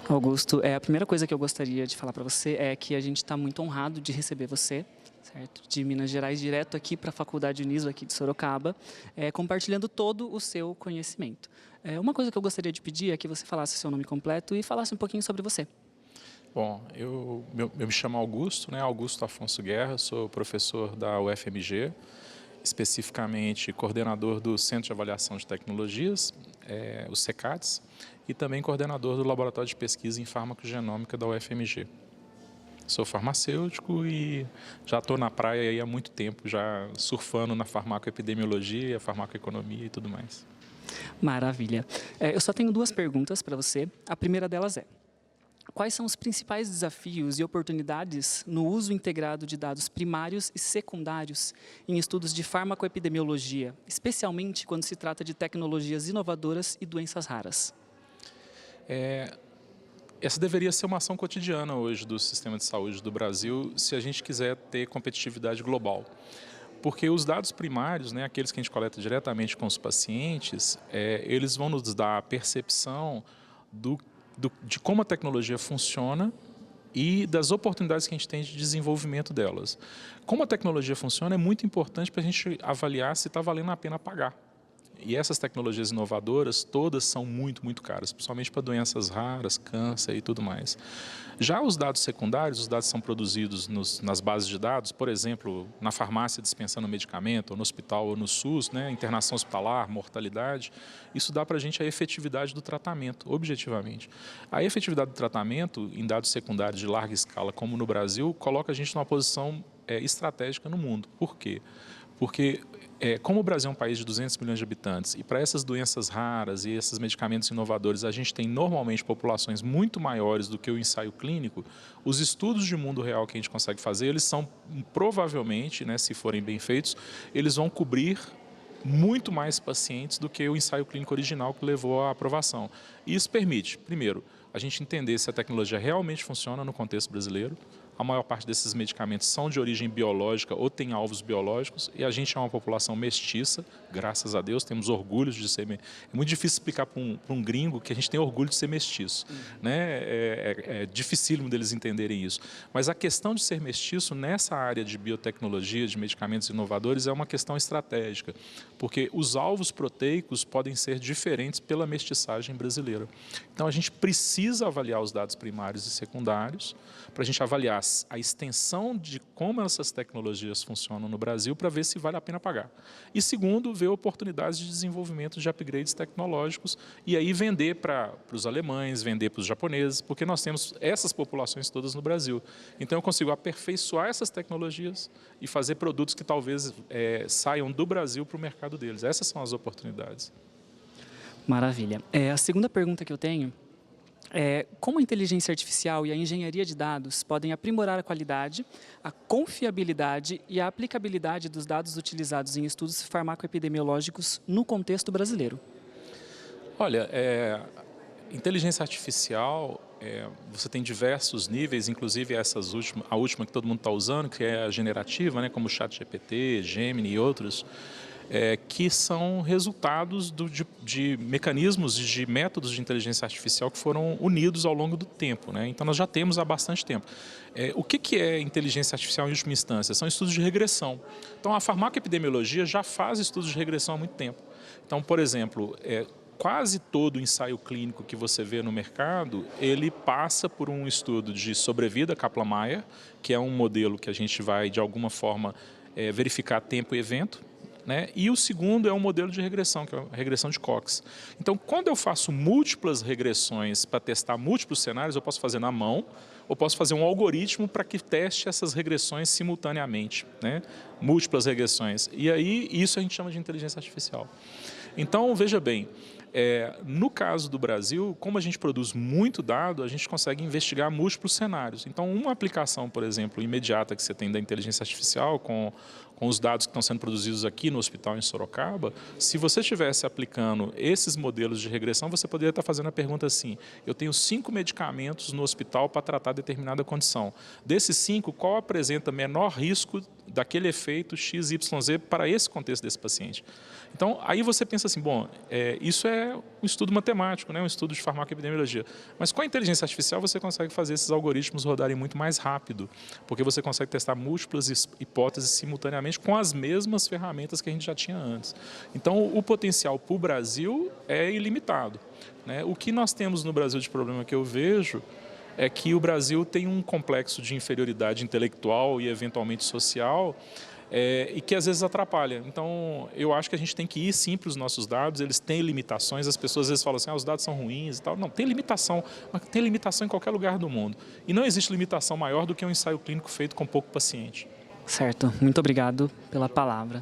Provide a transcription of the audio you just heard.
Augusto, a primeira coisa que eu gostaria de falar para você é que a gente está muito honrado de receber você, certo? De Minas Gerais, direto aqui para a Faculdade Uniso, aqui de Sorocaba, compartilhando todo o seu conhecimento. Uma coisa que eu gostaria de pedir é que você falasse o seu nome completo e falasse um pouquinho sobre você. Bom, eu me chamo Augusto, né? Augusto Afonso Guerra, sou professor da UFMG, especificamente coordenador do Centro de Avaliação de Tecnologias, o CECATS, e também coordenador do Laboratório de Pesquisa em Farmacogenômica da UFMG. Sou farmacêutico e já estou na praia aí há muito tempo, já surfando na farmacoepidemiologia, farmacoeconomia e tudo mais. Maravilha. Eu só tenho duas perguntas para você. A primeira delas é: quais são os principais desafios e oportunidades no uso integrado de dados primários e secundários em estudos de farmacoepidemiologia, especialmente quando se trata de tecnologias inovadoras e doenças raras? Essa deveria ser uma ação cotidiana hoje do sistema de saúde do Brasil, se a gente quiser ter competitividade global. Porque os dados primários, né, aqueles que a gente coleta diretamente com os pacientes, eles vão nos dar a percepção de como a tecnologia funciona e das oportunidades que a gente tem de desenvolvimento delas. Como a tecnologia funciona é muito importante para a gente avaliar se está valendo a pena pagar. E essas tecnologias inovadoras, todas são muito caras, principalmente para doenças raras, câncer e tudo mais. Já os dados secundários, os dados são produzidos nas bases de dados, por exemplo, na farmácia dispensando medicamento, ou no hospital ou no SUS, né, internação hospitalar, mortalidade, isso dá para a gente a efetividade do tratamento, objetivamente. A efetividade do tratamento em dados secundários de larga escala, como no Brasil, coloca a gente numa posição estratégica no mundo. Por quê? Porque como o Brasil é um país de 200 milhões de habitantes e para essas doenças raras e esses medicamentos inovadores a gente tem normalmente populações muito maiores do que o ensaio clínico, os estudos de mundo real que a gente consegue fazer, eles são provavelmente, né, se forem bem feitos, eles vão cobrir muito mais pacientes do que o ensaio clínico original que levou à aprovação. E isso permite, primeiro, a gente entender se a tecnologia realmente funciona no contexto brasileiro. A maior parte desses medicamentos são de origem biológica ou têm alvos biológicos e a gente é uma população mestiça, graças a Deus, temos orgulho de ser... É muito difícil explicar para um gringo que a gente tem orgulho de ser mestiço, né? É dificílimo deles entenderem isso. Mas a questão de ser mestiço nessa área de biotecnologia, de medicamentos inovadores, é uma questão estratégica, porque os alvos proteicos podem ser diferentes pela mestiçagem brasileira. Então a gente precisa avaliar os dados primários e secundários para a gente avaliar a extensão de como essas tecnologias funcionam no Brasil para ver se vale a pena pagar. E segundo, ver oportunidades de desenvolvimento de upgrades tecnológicos e aí vender para os alemães, vender para os japoneses, porque nós temos essas populações todas no Brasil. Então eu consigo aperfeiçoar essas tecnologias e fazer produtos que talvez saiam do Brasil para o mercado deles. Essas são as oportunidades. Maravilha. A segunda pergunta que eu tenho como a inteligência artificial e a engenharia de dados podem aprimorar a qualidade, a confiabilidade e a aplicabilidade dos dados utilizados em estudos farmacoepidemiológicos no contexto brasileiro? Olha, inteligência artificial, você tem diversos níveis, inclusive a última que todo mundo está usando, que é a generativa, né, como o ChatGPT, Gemini e outros, que são resultados de mecanismos, de métodos de inteligência artificial que foram unidos ao longo do tempo, né? Então nós já temos há bastante tempo. O que é inteligência artificial em última instância? São estudos de regressão. Então a farmacoepidemiologia já faz estudos de regressão há muito tempo. Então, por exemplo, quase todo ensaio clínico que você vê no mercado, ele passa por um estudo de sobrevida Kaplan-Meier, que é um modelo que a gente vai, de alguma forma, verificar tempo e evento, né? E o segundo é um modelo de regressão, que é a regressão de Cox. Então, quando eu faço múltiplas regressões para testar múltiplos cenários, eu posso fazer na mão, ou posso fazer um algoritmo para que teste essas regressões simultaneamente, né? Múltiplas regressões. E aí, isso a gente chama de inteligência artificial. Então, veja bem, no caso do Brasil, como a gente produz muito dado, a gente consegue investigar múltiplos cenários. Então, uma aplicação, por exemplo, imediata que você tem da inteligência artificial com os dados que estão sendo produzidos aqui no hospital em Sorocaba, se você estivesse aplicando esses modelos de regressão, você poderia estar fazendo a pergunta assim: eu tenho 5 medicamentos no hospital para tratar determinada condição. Desses 5, qual apresenta menor risco daquele efeito XYZ para esse contexto desse paciente. Então, aí você pensa assim, bom, isso é um estudo matemático, né, um estudo de farmacoepidemiologia. Mas com a inteligência artificial você consegue fazer esses algoritmos rodarem muito mais rápido, porque você consegue testar múltiplas hipóteses simultaneamente com as mesmas ferramentas que a gente já tinha antes. Então, o potencial para o Brasil é ilimitado, né? O que nós temos no Brasil de problema que eu vejo é que o Brasil tem um complexo de inferioridade intelectual e eventualmente social, e que às vezes atrapalha. Então, eu acho que a gente tem que ir sim para os nossos dados, eles têm limitações, as pessoas às vezes falam assim, os dados são ruins e tal. Não, tem limitação, mas tem limitação em qualquer lugar do mundo. E não existe limitação maior do que um ensaio clínico feito com pouco paciente. Certo, muito obrigado pela palavra.